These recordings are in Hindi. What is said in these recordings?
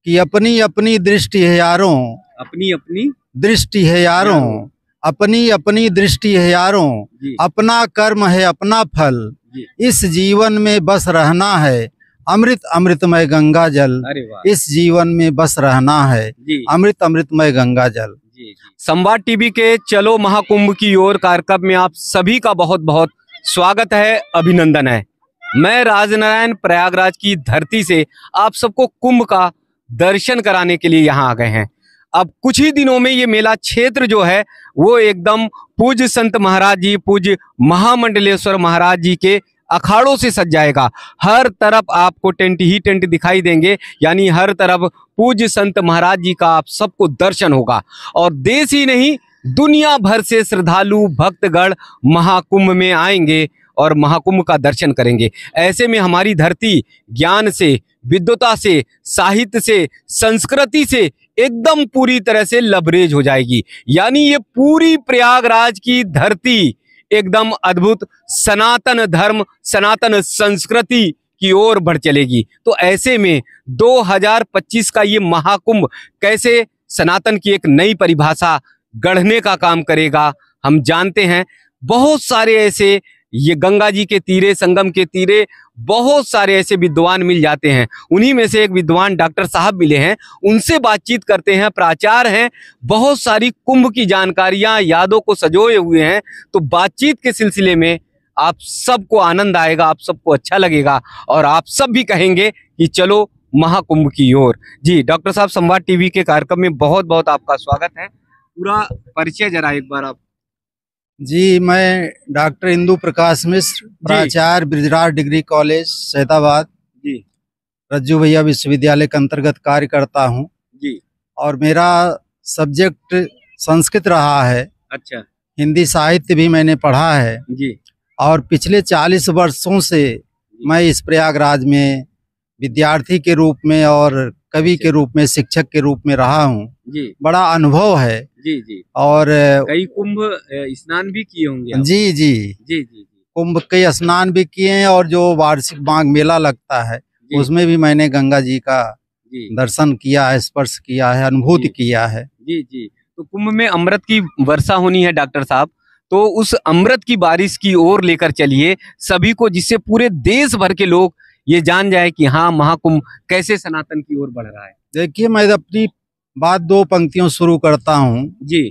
कि अपनी अपनी दृष्टि है यारों, अपनी अपनी दृष्टि है यारों, अपनी अपनी दृष्टि है यारों, जी अपना कर्म है अपना फल, जी। इस जीवन में बस रहना है, अमृत अमृतमय गंगा जल। अरे वाह इस जीवन में बस रहना है, जी अमृत अमृतमय गंगा जल। जी जी। संवाद टीवी के चलो महाकुंभ की ओर कार्यक्रम में आप सभी का बहुत बहुत स्वागत है, अभिनंदन है। मैं राजनारायण प्रयागराज की धरती से आप सबको कुंभ का दर्शन कराने के लिए यहाँ आ गए हैं। अब कुछ ही दिनों में ये मेला क्षेत्र जो है वो एकदम पूज्य संत महाराज जी, पूज्य महामंडलेश्वर महाराज जी के अखाड़ों से सज जाएगा। हर तरफ आपको टेंट ही टेंट दिखाई देंगे, यानी हर तरफ पूज्य संत महाराज जी का आप सबको दर्शन होगा। और देश ही नहीं, दुनिया भर से श्रद्धालु भक्तगण महाकुंभ में आएंगे और महाकुंभ का दर्शन करेंगे। ऐसे में हमारी धरती ज्ञान से, विद्वता से, साहित्य से, संस्कृति से एकदम पूरी तरह से लबरेज हो जाएगी। यानी ये पूरी प्रयागराज की धरती एकदम अद्भुत सनातन धर्म, सनातन संस्कृति की ओर बढ़ चलेगी। तो ऐसे में 2025 का ये महाकुंभ कैसे सनातन की एक नई परिभाषा गढ़ने का काम करेगा, हम जानते हैं। बहुत सारे ऐसे, ये गंगा जी के तीरे, संगम के तीरे बहुत सारे ऐसे विद्वान मिल जाते हैं। उन्हीं में से एक विद्वान डॉक्टर साहब मिले हैं, उनसे बातचीत करते हैं। प्राचार्य हैं, बहुत सारी कुंभ की जानकारियां, यादों को सजोए हुए हैं। तो बातचीत के सिलसिले में आप सबको आनंद आएगा, आप सबको अच्छा लगेगा और आप सब भी कहेंगे कि चलो महाकुंभ की ओर। जी डॉक्टर साहब, संवाद टीवी के कार्यक्रम में बहुत बहुत आपका स्वागत है। पूरा परिचय जरा एक बार आप। जी, मैं डॉक्टर इंदु प्रकाश मिश्र, प्राचार्य बृजराज डिग्री कॉलेज सैदाबाद जी रज्जू भैया विश्वविद्यालय के अंतर्गत कार्य करता हूँ जी। और मेरा सब्जेक्ट संस्कृत रहा है। अच्छा। हिंदी साहित्य भी मैंने पढ़ा है जी। और पिछले 40 वर्षों से मैं इस प्रयागराज में विद्यार्थी के रूप में और कवि के रूप में, शिक्षक के रूप में रहा हूँ। जी। बड़ा अनुभव है। जी जी। और कई कुंभ स्नान भी किए होंगे आप। जी जी जी जी। कुंभ के स्नान भी किए हैं और जो वार्षिक माघ मेला लगता है उसमें भी मैंने गंगा जी का दर्शन किया है, स्पर्श किया है, अनुभूति किया है। जी जी। तो कुंभ में अमृत की वर्षा होनी है डॉक्टर साहब, तो उस अमृत की बारिश की ओर लेकर चलिए सभी को, जिससे पूरे देश भर के लोग ये जान जाए कि हाँ, महाकुंभ कैसे सनातन की ओर बढ़ रहा है। देखिए, मैं अपनी बात 2 पंक्तियों शुरू करता हूँ जी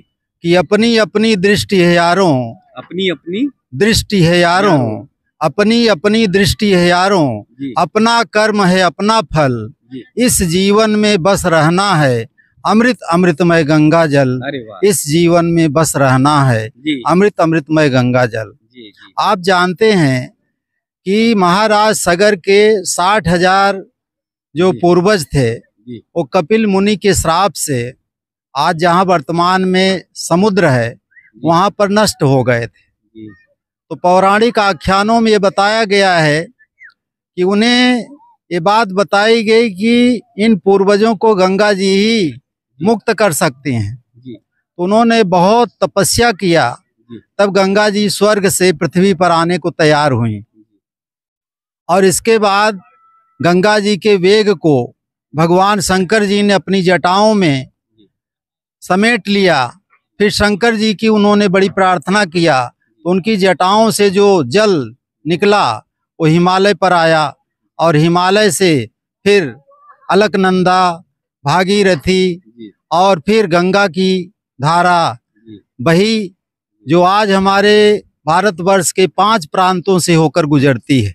कि अपनी अपनी दृष्टि है यारों, अपनी अपनी दृष्टि है यारों, अपनी अपनी दृष्टि है यारों, अपना कर्म है अपना फल, इस जीवन में बस रहना है, अमृत अमृतमय गंगा जल। इस जीवन में बस रहना है, अमृत अमृतमय गंगा जल। आप जानते हैं कि महाराज सगर के 60,000 जो पूर्वज थे वो कपिल मुनि के श्राप से आज जहाँ वर्तमान में समुद्र है वहाँ पर नष्ट हो गए थे। तो पौराणिक आख्यानों में ये बताया गया है कि उन्हें ये बात बताई गई कि इन पूर्वजों को गंगा जी ही मुक्त कर सकती हैं। तो उन्होंने बहुत तपस्या किया, तब गंगा जी स्वर्ग से पृथ्वी पर आने को तैयार हुई और इसके बाद गंगा जी के वेग को भगवान शंकर जी ने अपनी जटाओं में समेट लिया। फिर शंकर जी की उन्होंने बड़ी प्रार्थना किया तो उनकी जटाओं से जो जल निकला वो हिमालय पर आया और हिमालय से फिर अलकनंदा, भागीरथी और फिर गंगा की धारा बही, जो आज हमारे भारतवर्ष के 5 प्रांतों से होकर गुजरती है।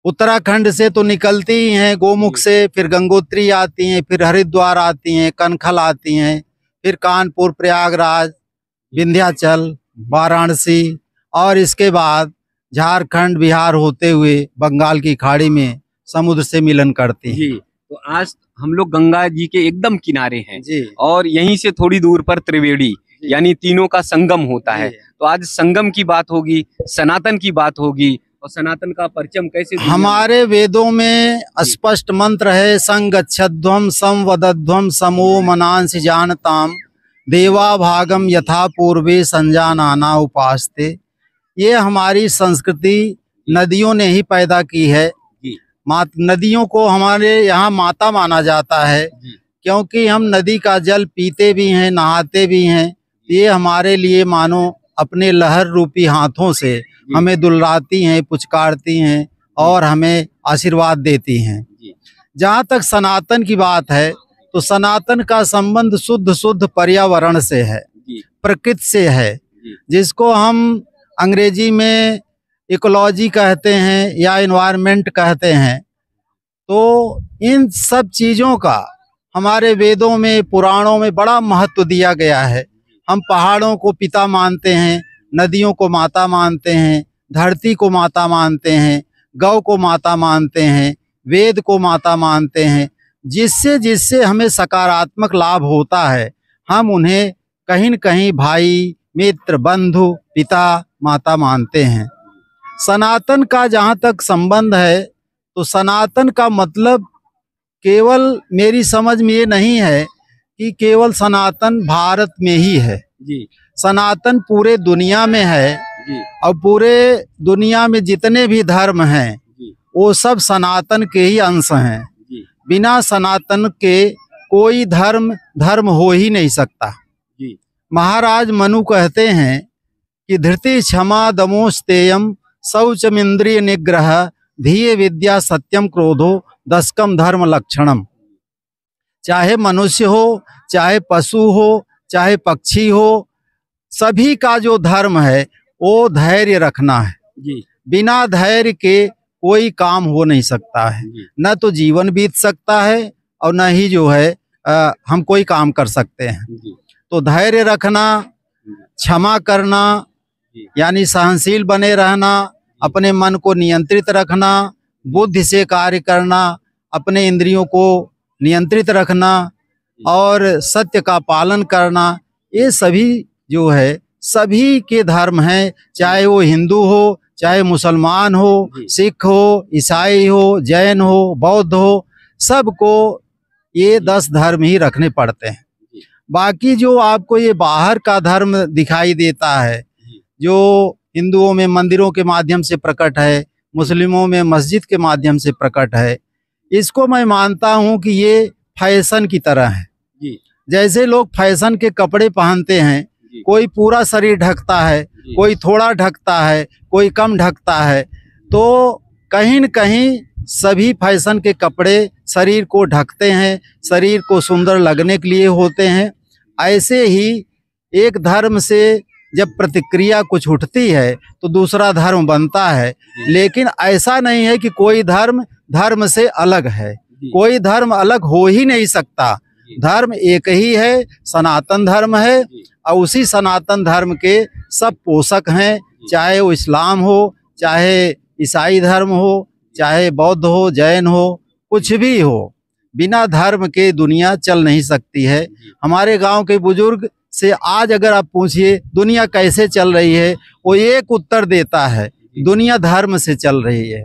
उत्तराखंड से तो निकलती ही हैं, गोमुख से, फिर गंगोत्री आती हैं, फिर हरिद्वार आती हैं, कनखल आती हैं, फिर कानपुर, प्रयागराज, विंध्याचल, वाराणसी और इसके बाद झारखंड, बिहार होते हुए बंगाल की खाड़ी में समुद्र से मिलन करती हैं। जी। तो आज हम लोग गंगा जी के एकदम किनारे हैं जी। और यहीं से थोड़ी दूर पर त्रिवेणी, यानी तीनों का संगम होता है। तो आज संगम की बात होगी, सनातन की बात होगी और सनातन का परचम कैसे। हमारे वेदों में स्पष्ट मंत्र है, संगच्छध्वम संवदध्वम समो मनांसि जानताम देवा भागम यथा पूर्वे संजानाना उपासते। ये हमारी संस्कृति नदियों ने ही पैदा की है। नदियों को हमारे यहाँ माता माना जाता है, क्योंकि हम नदी का जल पीते भी हैं, नहाते भी हैं। ये हमारे लिए मानो अपने लहर रूपी हाथों से हमें दुलराती हैं, पुचकारती हैं और हमें आशीर्वाद देती हैं। जहाँ तक सनातन की बात है, तो सनातन का संबंध शुद्ध पर्यावरण से है, प्रकृति से है, जिसको हम अंग्रेजी में इकोलॉजी कहते हैं या एनवायरनमेंट कहते हैं। तो इन सब चीज़ों का हमारे वेदों में, पुराणों में बड़ा महत्व दिया गया है। हम पहाड़ों को पिता मानते हैं, नदियों को माता मानते हैं, धरती को माता मानते हैं, गौ को माता मानते हैं, वेद को माता मानते हैं। जिससे जिससे हमें सकारात्मक लाभ होता है, हम उन्हें कहीं न कहीं भाई, मित्र, बंधु, पिता, माता मानते हैं। सनातन का जहाँ तक संबंध है, तो सनातन का मतलब केवल मेरी समझ में ये नहीं है कि केवल सनातन भारत में ही है जी। सनातन पूरे दुनिया में है जी। और पूरे दुनिया में जितने भी धर्म हैं जी, वो सब सनातन के ही अंश हैं जी। बिना सनातन के कोई धर्म हो ही नहीं सकता जी। महाराज मनु कहते हैं कि धृति क्षमा दमोस्तेयम शौचमिंद्रिय निग्रह धीये विद्या सत्यम क्रोधो दशकम धर्म लक्षणम। चाहे मनुष्य हो, चाहे पशु हो, चाहे पक्षी हो, सभी का जो धर्म है वो धैर्य रखना है जी। बिना धैर्य के कोई काम हो नहीं सकता है, न तो जीवन बीत सकता है और न ही जो है हम कोई काम कर सकते हैं। तो धैर्य रखना, क्षमा करना, यानी सहनशील बने रहना, अपने मन को नियंत्रित रखना, बुद्धि से कार्य करना, अपने इंद्रियों को नियंत्रित रखना और सत्य का पालन करना, ये सभी जो है सभी के धर्म हैं। चाहे वो हिंदू हो, चाहे मुसलमान हो, सिख हो, ईसाई हो, जैन हो, बौद्ध हो, सबको ये 10 धर्म ही रखने पड़ते हैं। बाकी जो आपको ये बाहर का धर्म दिखाई देता है, जो हिंदुओं में मंदिरों के माध्यम से प्रकट है, मुस्लिमों में मस्जिद के माध्यम से प्रकट है, इसको मैं मानता हूँ कि ये फैशन की तरह है जी। जैसे लोग फैशन के कपड़े पहनते हैं, कोई पूरा शरीर ढकता है, कोई थोड़ा ढकता है, कोई कम ढकता है, तो कहीं न कहीं सभी फैशन के कपड़े शरीर को ढकते हैं, शरीर को सुंदर लगने के लिए होते हैं। ऐसे ही एक धर्म से जब प्रतिक्रिया कुछ उठती है तो दूसरा धर्म बनता है, लेकिन ऐसा नहीं है कि कोई धर्म से अलग है। कोई धर्म अलग हो ही नहीं सकता। धर्म एक ही है, सनातन धर्म है, और उसी सनातन धर्म के सब पोषक हैं। चाहे वो इस्लाम हो, चाहे ईसाई धर्म हो, चाहे बौद्ध हो, जैन हो, कुछ भी हो, बिना धर्म के दुनिया चल नहीं सकती है। हमारे गांव के बुजुर्ग से आज अगर आप पूछिए दुनिया कैसे चल रही है, वो एक उत्तर देता है, दुनिया धर्म से चल रही है।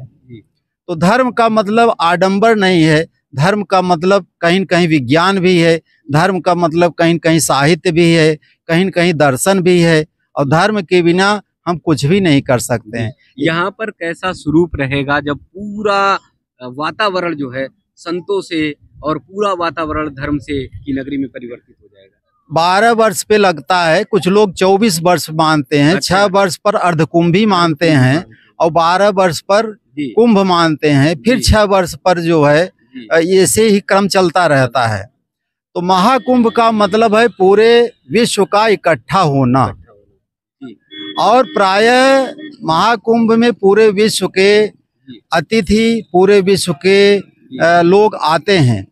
तो धर्म का मतलब आडंबर नहीं है, धर्म का मतलब कहीं न कहीं विज्ञान भी है, धर्म का मतलब कहीं न कहीं साहित्य भी है, कहीं न कहीं दर्शन भी है, और धर्म के बिना हम कुछ भी नहीं कर सकते हैं। यहाँ पर कैसा स्वरूप रहेगा जब पूरा वातावरण जो है संतों से और पूरा वातावरण धर्म से की नगरी में परिवर्तित हो जाएगा? 12 वर्ष पे लगता है, कुछ लोग 24 वर्ष मानते हैं। अच्छा। 6 वर्ष पर अर्धकुंभी मानते हैं और 12 वर्ष पर कुंभ मानते हैं, फिर 6 वर्ष पर जो है ऐसे ही क्रम चलता रहता है। तो महाकुंभ का मतलब है पूरे विश्व का इकट्ठा होना, और प्रायः महाकुंभ में पूरे विश्व के अतिथि, पूरे विश्व के लोग आते हैं।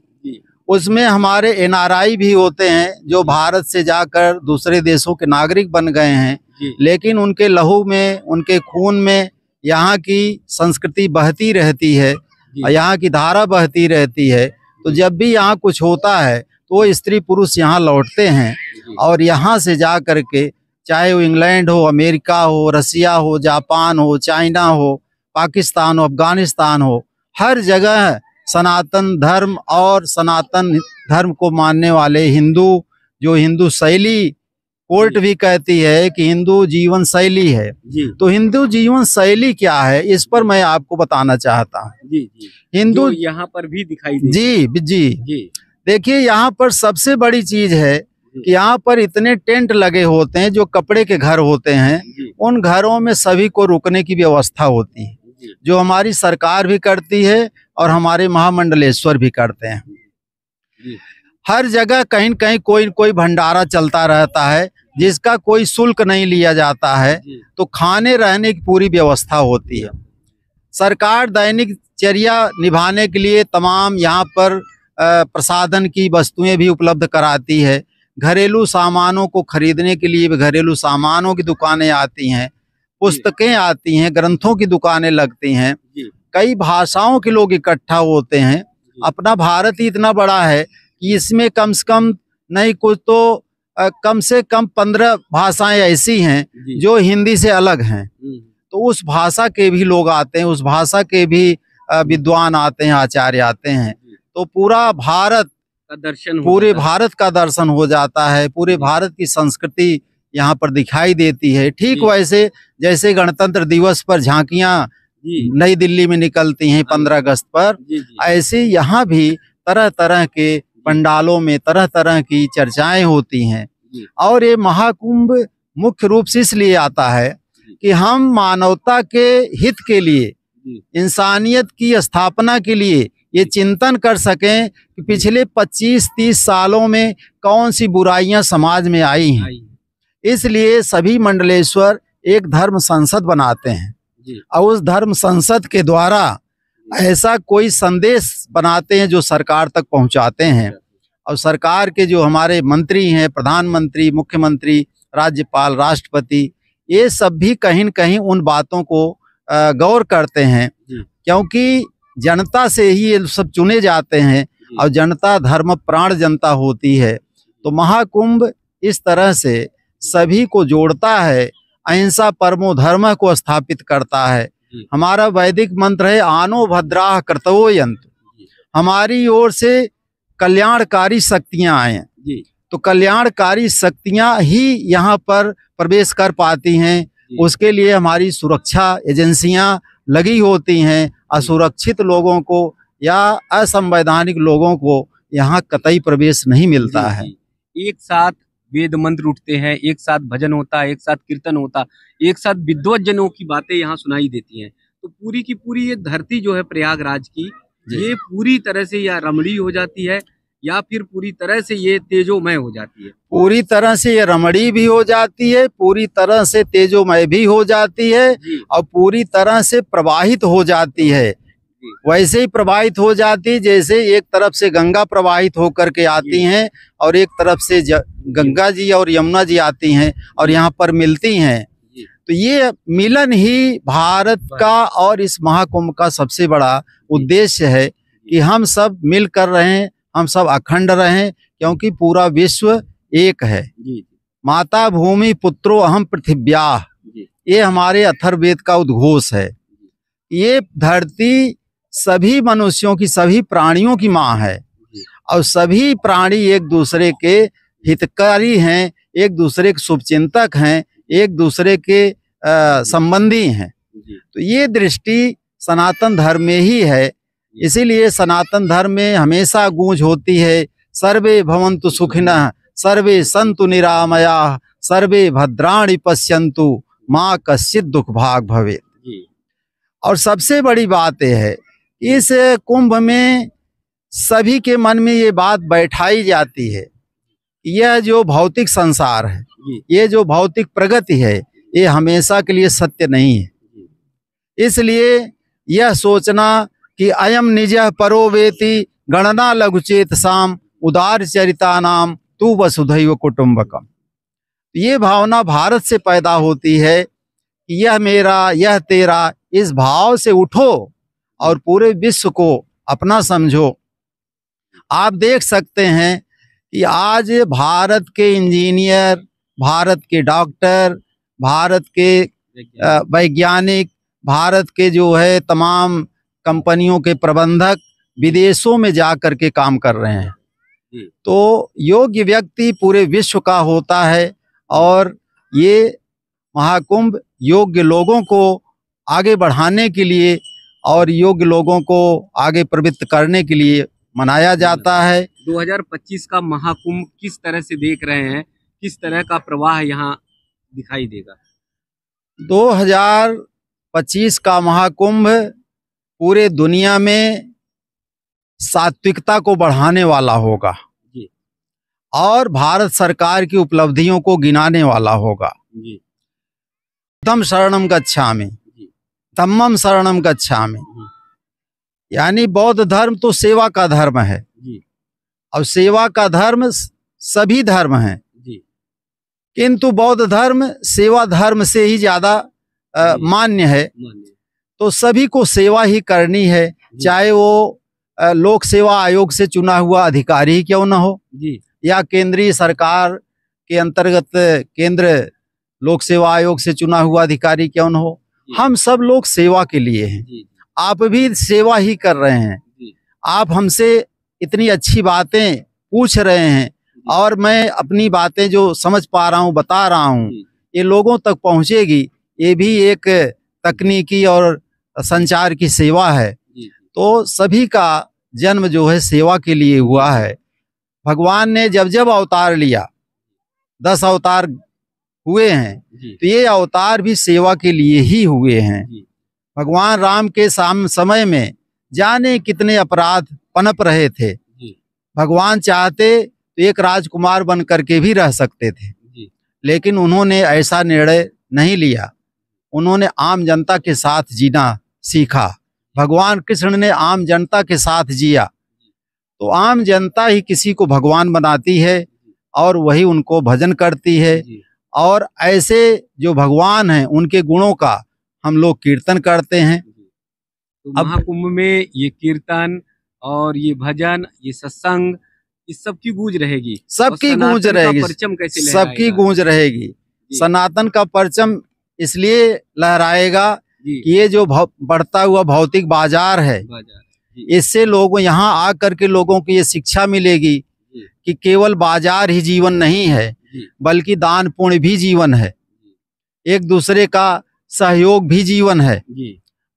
उसमें हमारे NRI भी होते हैं जो भारत से जाकर दूसरे देशों के नागरिक बन गए हैं, लेकिन उनके लहू में, उनके खून में यहाँ की संस्कृति बहती रहती है, यहाँ की धारा बहती रहती है। तो जब भी यहाँ कुछ होता है तो वो स्त्री पुरुष यहाँ लौटते हैं, और यहाँ से जा कर के, चाहे वो इंग्लैंड हो, अमेरिका हो, रसिया हो, जापान हो, चाइना हो, पाकिस्तान हो, अफगानिस्तान हो, हर जगह सनातन धर्म और सनातन धर्म को मानने वाले हिंदू, जो हिंदू शैली कोर्ट भी कहती है कि हिंदू जीवन शैली है। जी तो हिंदू जीवन शैली क्या है, इस पर मैं आपको बताना चाहता हूँ। जी जी हिंदू, जो यहाँ पर भी दिखाई दे। जी जी, जी देखिए यहाँ पर सबसे बड़ी चीज है कि यहाँ पर इतने टेंट लगे होते हैं, जो कपड़े के घर होते हैं, जी उन घरों में सभी को रुकने की व्यवस्था होती है, जी जो हमारी सरकार भी करती है और हमारे महामंडलेश्वर भी करते हैं। जी हर जगह कहीं न कहीं कोई न कोई भंडारा चलता रहता है, जिसका कोई शुल्क नहीं लिया जाता है। जी तो खाने रहने की पूरी व्यवस्था होती है। सरकार दैनिक चर्या निभाने के लिए तमाम यहाँ पर प्रसाधन की वस्तुएं भी उपलब्ध कराती है। घरेलू सामानों को खरीदने के लिए भी घरेलू सामानों की दुकानें आती हैं, पुस्तकें आती हैं, ग्रंथों की दुकानें लगती हैं, जी कई भाषाओं के लोग इकट्ठा होते हैं। अपना भारत ही इतना बड़ा है कि इसमें कम से कम नहीं कुछ तो कम से कम 15 भाषाएं ऐसी हैं जी जो हिंदी से अलग हैं। तो उस भाषा के भी लोग आते हैं, उस भाषा के भी विद्वान आते हैं, आचार्य आते हैं। तो पूरा भारत का दर्शन हो पूरे जाता है। भारत का दर्शन हो जाता है, पूरे भारत की संस्कृति यहाँ पर दिखाई देती है। ठीक जी। वैसे जैसे गणतंत्र दिवस पर झांकियां जी नई दिल्ली में निकलती हैं 15 अगस्त पर, जी जी ऐसे यहाँ भी तरह तरह के पंडालों में तरह तरह की चर्चाएं होती हैं। जी और ये महाकुंभ मुख्य रूप से इसलिए आता है कि हम मानवता के हित के लिए, जी इंसानियत की स्थापना के लिए ये चिंतन कर सकें कि पिछले 25-30 सालों में कौन सी बुराइयां समाज में आई हैं। आई। इसलिए सभी मंडलेश्वर एक धर्म संसद बनाते हैं जी और उस धर्म संसद के द्वारा ऐसा कोई संदेश बनाते हैं जो सरकार तक पहुंचाते हैं। और सरकार के जो हमारे मंत्री हैं, प्रधानमंत्री, मुख्यमंत्री, राज्यपाल, राष्ट्रपति, ये सब भी कहीं न कहीं उन बातों को गौर करते हैं, जी क्योंकि जनता से ही ये सब चुने जाते हैं जी और जनता धर्म प्राण जनता होती है। तो महाकुंभ इस तरह से सभी को जोड़ता है, अहिंसा परमो धर्म को स्थापित करता है। जी हमारा वैदिक मंत्र है आनो भद्राः कर्तवो यन्तु, जी हमारी ओर से कल्याणकारी शक्तियां आए। जी तो कल्याणकारी शक्तियां ही यहाँ पर प्रवेश कर पाती हैं। जी उसके लिए हमारी सुरक्षा एजेंसियां लगी होती हैं। असुरक्षित लोगों को या असंवैधानिक लोगों को यहाँ कतई प्रवेश नहीं मिलता जी, है। जी। एक साथ वेद मंत्र उठते हैं, एक साथ भजन होता है, एक साथ कीर्तन होता, एक साथ विद्वत जनों की बातें यहाँ सुनाई देती हैं। तो पूरी की पूरी ये धरती जो है प्रयागराज की, ये पूरी तरह से या रमणीय हो जाती है या फिर पूरी तरह से ये तेजोमय हो जाती है। पूरी तरह से ये रमणीय भी हो जाती है, पूरी तरह से तेजोमय भी हो जाती है जी और पूरी तरह से प्रवाहित हो जाती है। जी वैसे ही प्रवाहित हो जाती है जैसे एक तरफ से गंगा प्रवाहित होकर के आती हैं और एक तरफ से गंगा जी और यमुना जी आती हैं और यहाँ पर मिलती हैं। जी तो ये मिलन ही भारत का और इस महाकुंभ का सबसे बड़ा उद्देश्य है कि हम सब मिल कर रहें, हम सब अखंड रहें, क्योंकि पूरा विश्व एक है। जी माता भूमि पुत्रो अहम पृथिव्याः, जी ये हमारे अथर्ववेद का उद्घोष है। ये धरती सभी मनुष्यों की, सभी प्राणियों की माँ है जी और सभी प्राणी एक दूसरे के हितकारी हैं, एक दूसरे के शुभचिंतक हैं, एक दूसरे के संबंधी हैं। जी तो ये दृष्टि सनातन धर्म में ही है। इसीलिए सनातन धर्म में हमेशा गूंज होती है सर्वे भवन्तु सुखिनः सर्वे सन्तु निरामयाः सर्वे भद्राणि पश्यन्तु माँ कश्चित् दुख भाग भवेत्। जी और सबसे बड़ी बात यह है, इस कुंभ में सभी के मन में ये बात बैठाई जाती है, यह जो भौतिक संसार है, जी ये जो भौतिक प्रगति है, ये हमेशा के लिए सत्य नहीं है। इसलिए यह सोचना कि अयम निजः परो वेति गणना लघुचेतसाम उदार चरिता नाम तू वसुधैव कुटुंबकम, ये भावना भारत से पैदा होती है कि यह मेरा, यह तेरा, इस भाव से उठो और पूरे विश्व को अपना समझो। आप देख सकते हैं कि आज भारत के इंजीनियर, भारत के डॉक्टर, भारत के वैज्ञानिक, भारत के जो है तमाम कंपनियों के प्रबंधक विदेशों में जा कर के काम कर रहे हैं। तो योग्य व्यक्ति पूरे विश्व का होता है और ये महाकुंभ योग्य लोगों को आगे बढ़ाने के लिए और योग्य लोगों को आगे प्रवृत्त करने के लिए मनाया जाता है। 2025 का महाकुंभ किस तरह से देख रहे हैं, किस तरह का प्रवाह यहाँ दिखाई देगा? 2025 का महाकुंभ पूरे दुनिया में सात्विकता को बढ़ाने वाला होगा जी। और भारत सरकार की उपलब्धियों को गिनाने वाला होगा जी। बुद्धं शरणं गच्छामि, धम्मं शरणं गच्छामि। यानी बौद्ध धर्म तो सेवा का धर्म है जी। और सेवा का धर्म सभी धर्म हैं जी। किंतु बौद्ध धर्म सेवा धर्म से ही ज्यादा मान्य है। तो सभी को सेवा ही करनी है, चाहे वो लोक सेवा आयोग से चुना हुआ अधिकारी ही क्यों न हो जी। या केंद्रीय सरकार के अंतर्गत केंद्र लोक सेवा आयोग से चुना हुआ अधिकारी क्यों न हो। हम सब लोग सेवा के लिए हैं। आप भी सेवा ही कर रहे हैं। आप हमसे इतनी अच्छी बातें पूछ रहे हैं और मैं अपनी बातें जो समझ पा रहा हूँ बता रहा हूँ, ये लोगों तक पहुँचेगी। ये भी एक तकनीकी और संचार की सेवा है। तो सभी का जन्म जो है सेवा के लिए हुआ है। भगवान ने जब जब अवतार लिया, 10 अवतार हुए हैं, तो ये अवतार भी सेवा के लिए ही हुए हैं। भगवान राम के समय में जाने कितने अपराध पनप रहे थे। भगवान चाहते तो एक राजकुमार बन करके भी रह सकते थे, लेकिन उन्होंने ऐसा निर्णय नहीं लिया। उन्होंने आम जनता के साथ जीना सीखा। भगवान कृष्ण ने आम जनता के साथ जिया। तो आम जनता ही किसी को भगवान बनाती है और वही उनको भजन करती है। और ऐसे जो भगवान हैं उनके गुणों का हम लोग कीर्तन करते हैं। तो महाकुंभ में ये कीर्तन और ये भजन, ये सत्संग, इस सब की गूंज रहेगी। सबकी गूंज रहेगी। परचम कैसे लहराएगा? सबकी गूंज रहेगी। सनातन का परचम इसलिए लहराएगा कि ये जो बढ़ता हुआ भौतिक बाजार है, इससे लोग यहाँ आकर के लोगों को ये शिक्षा मिलेगी कि केवल बाजार ही जीवन नहीं है, बल्कि दान पुण्य भी जीवन है, एक दूसरे का सहयोग भी जीवन है।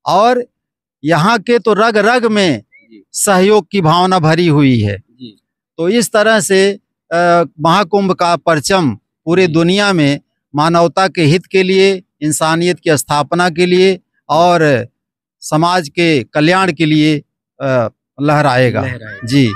और यहाँ के तो रग रग में सहयोग की भावना भरी हुई है। तो इस तरह से महाकुंभ का परचम पूरे दुनिया में मानवता के हित के लिए, इंसानियत की स्थापना के लिए और समाज के कल्याण के लिए लहराएगा। जी।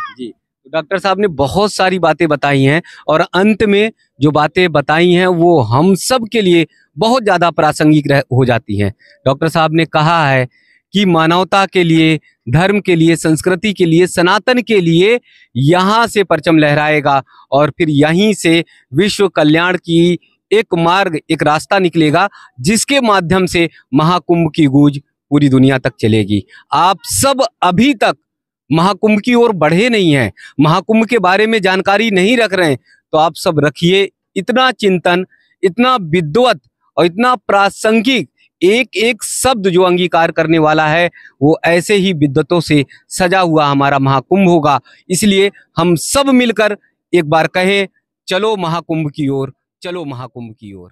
डॉक्टर साहब ने बहुत सारी बातें बताई हैं और अंत में जो बातें बताई हैं वो हम सब के लिए बहुत ज्यादा प्रासंगिक हो जाती हैं। डॉक्टर साहब ने कहा है कि मानवता के लिए, धर्म के लिए, संस्कृति के लिए, सनातन के लिए यहाँ से परचम लहराएगा और फिर यहीं से विश्व कल्याण की एक मार्ग, एक रास्ता निकलेगा, जिसके माध्यम से महाकुंभ की गूंज पूरी दुनिया तक चलेगी। आप सब अभी तक महाकुंभ की ओर बढ़े नहीं हैं, महाकुंभ के बारे में जानकारी नहीं रख रहे हैं, तो आप सब रखिए। इतना चिंतन, इतना विद्वत और इतना प्रासंगिक एक एक शब्द जो अंगीकार करने वाला है, वो ऐसे ही विद्वतों से सजा हुआ हमारा महाकुंभ होगा। इसलिए हम सब मिलकर एक बार कहें, चलो महाकुंभ की ओर, चलो महाकुंभ की ओर।